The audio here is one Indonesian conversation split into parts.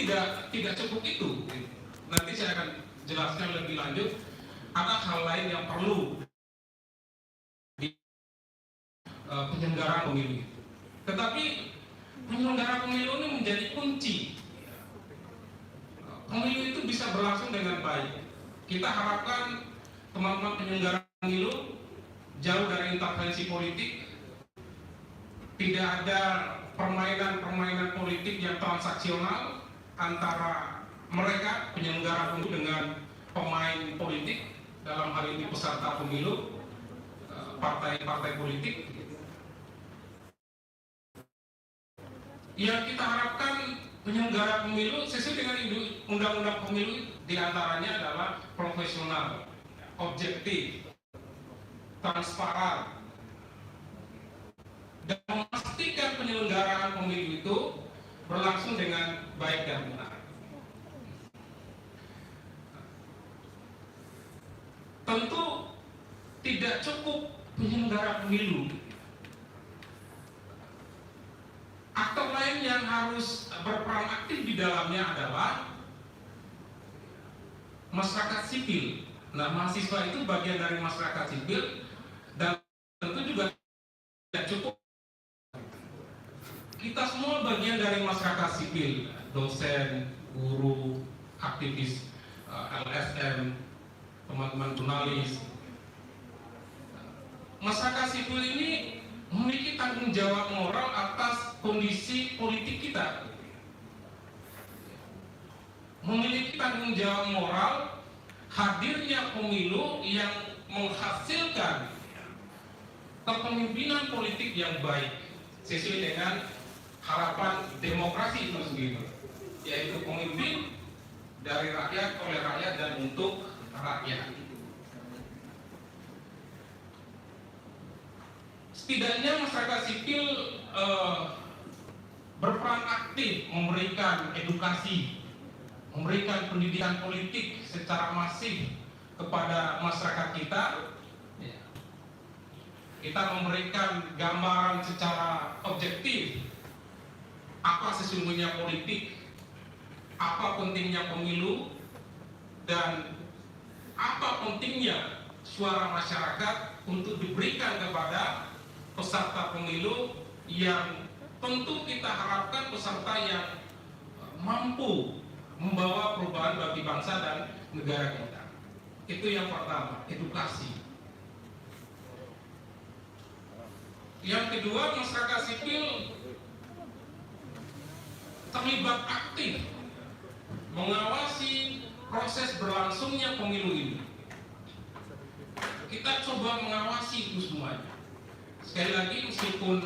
tidak cukup itu. Nanti saya akan jelaskan lebih lanjut. Ada hal lain yang perlu di penyelenggara pemilu. Tetapi penyelenggara pemilu ini menjadi kunci. Pemilu itu bisa berlangsung dengan baik. Kita harapkan teman-teman penyelenggara pemilu jauh dari intervensi politik, tidak ada permainan-permainan politik yang transaksional antara mereka penyelenggara pemilu dengan pemain politik, dalam hal ini peserta pemilu, partai-partai politik. Yang kita harapkan penyelenggara pemilu sesuai dengan undang-undang pemilu diantaranya adalah profesional, objektif, transparan, dan memastikan penyelenggaraan pemilu itu berlangsung dengan baik dan benar. Tentu tidak cukup penyelenggara pemilu. Aktor lain yang harus berperan aktif di dalamnya adalah masyarakat sipil. Nah, mahasiswa itu bagian dari masyarakat sipil, dan tentu juga tidak cukup. Kita semua bagian dari masyarakat sipil, dosen, guru, aktivis LSM, teman-teman jurnalis. Masyarakat sipil ini memiliki tanggung jawab moral atas kondisi politik kita, memiliki tanggung jawab moral hadirnya pemilu yang menghasilkan kepemimpinan politik yang baik sesuai dengan harapan demokrasi itu sendiri, yaitu pemimpin dari rakyat, oleh rakyat, dan untuk rakyat. Setidaknya masyarakat sipil berperan aktif memberikan edukasi, memberikan pendidikan politik secara masif kepada masyarakat kita. Kita memberikan gambaran secara objektif apa sesungguhnya politik, apa pentingnya pemilu, dan apa pentingnya suara masyarakat untuk diberikan kepada peserta pemilu yang tentu kita harapkan peserta yang mampu membawa perubahan bagi bangsa dan negara kita. Itu yang pertama, edukasi. Yang kedua, masyarakat sipil terlibat aktif mengawasi proses berlangsungnya pemilu ini. Kita coba mengawasi itu semuanya. Sekali lagi, meskipun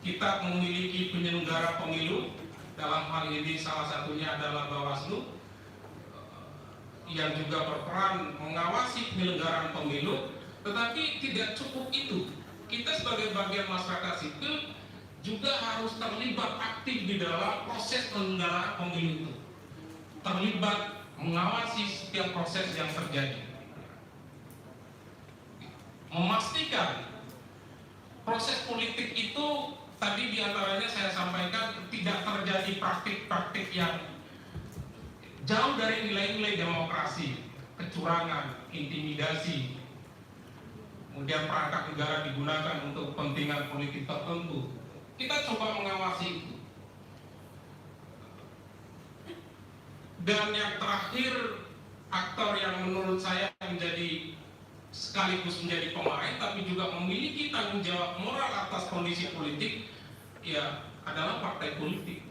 kita memiliki penyelenggara pemilu, dalam hal ini salah satunya adalah Bawaslu, yang juga berperan mengawasi penyelenggaraan pemilu, tetapi tidak cukup itu. Kita sebagai bagian masyarakat sipil juga harus terlibat aktif di dalam proses penyelenggaraan pemilu itu, terlibat mengawasi setiap proses yang terjadi, memastikan proses politik itu tadi diantaranya saya sampaikan tidak terjadi praktik-praktik yang jauh dari nilai-nilai demokrasi, kecurangan, intimidasi, kemudian perangkat negara digunakan untuk kepentingan politik tertentu. Kita coba mengawasi itu. Dan yang terakhir, aktor yang menurut saya menjadi sekaligus menjadi pemain tapi juga memiliki tanggung jawab moral atas kondisi politik, ya adalah partai politik.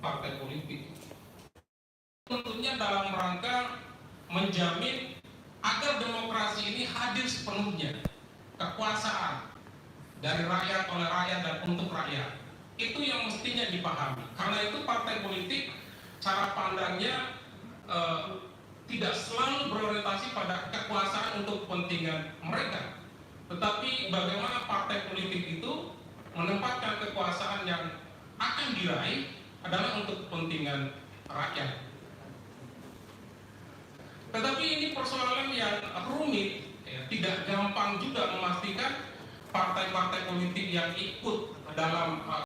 Partai politik tentunya dalam rangka menjamin agar demokrasi ini hadir sepenuhnya, kekuasaan dari rakyat, oleh rakyat, dan untuk rakyat. Itu yang mestinya dipahami. Karena itu partai politik cara pandangnya tidak selalu berorientasi pada kekuasaan untuk kepentingan mereka, tetapi bagaimana partai politik itu menempatkan kekuasaan yang akan diraih adalah untuk kepentingan rakyat. Tetapi ini persoalan yang rumit, ya, tidak gampang juga memastikan partai-partai politik yang ikut dalam